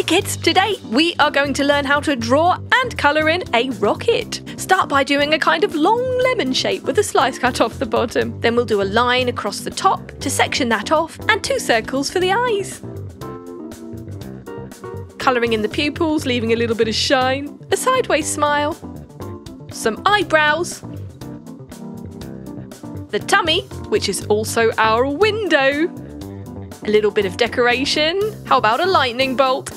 Hi kids, today we are going to learn how to draw and colour in a rocket. Start by doing a kind of long lemon shape with a slice cut off the bottom. Then we'll do a line across the top to section that off and 2 circles for the eyes. Colouring in the pupils, leaving a little bit of shine, a sideways smile, some eyebrows, the tummy, which is also our window, a little bit of decoration. How about a lightning bolt?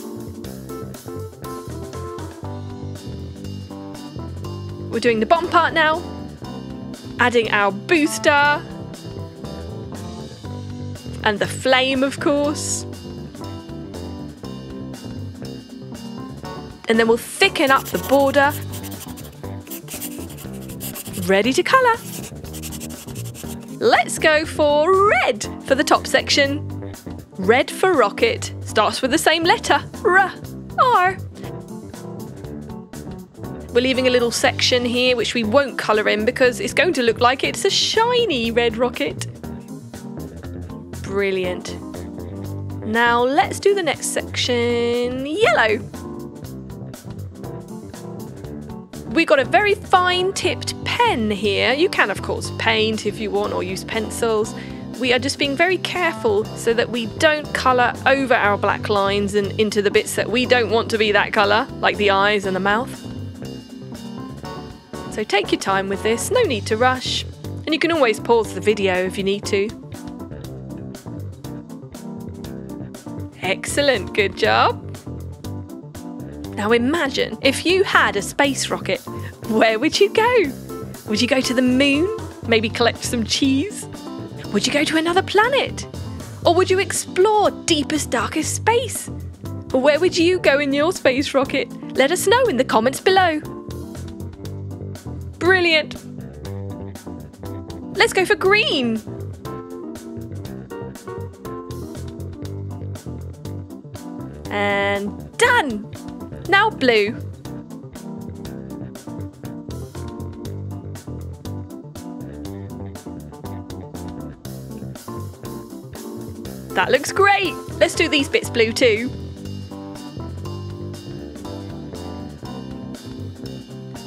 We're doing the bottom part now, adding our booster and the flame, of course. And then we'll thicken up the border. Ready to colour. Let's go for red for the top section. Red for rocket. Starts with the same letter, R, R. We're leaving a little section here which we won't colour in because it's going to look like it's a shiny red rocket. Brilliant. Now let's do the next section, yellow. We've got a very fine tipped pen here. You can of course paint if you want or use pencils. We are just being very careful so that we don't colour over our black lines and into the bits that we don't want to be that colour, like the eyes and the mouth. So take your time with this, no need to rush, and you can always pause the video if you need to. Excellent, good job. Now imagine if you had a space rocket, where would you go? Would you go to the moon? Maybe collect some cheese? Would you go to another planet? Or would you explore deepest, darkest space? Where would you go in your space rocket? Let us know in the comments below. Brilliant. Let's go for green. And done. Now blue. That looks great. Let's do these bits blue too.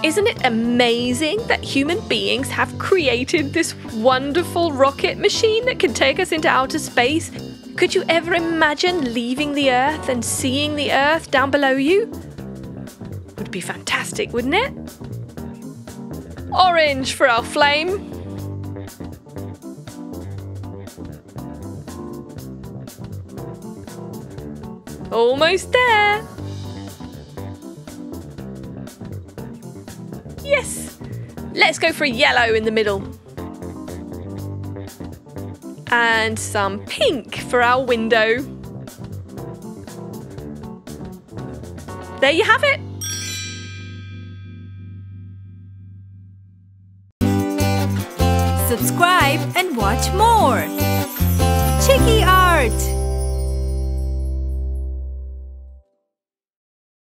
Isn't it amazing that human beings have created this wonderful rocket machine that can take us into outer space? Could you ever imagine leaving the Earth and seeing the Earth down below you? Would be fantastic, wouldn't it? Orange for our flame. Almost there. Yes. Let's go for a yellow in the middle. And some pink for our window. There you have it. Subscribe and watch more. Chiki Art!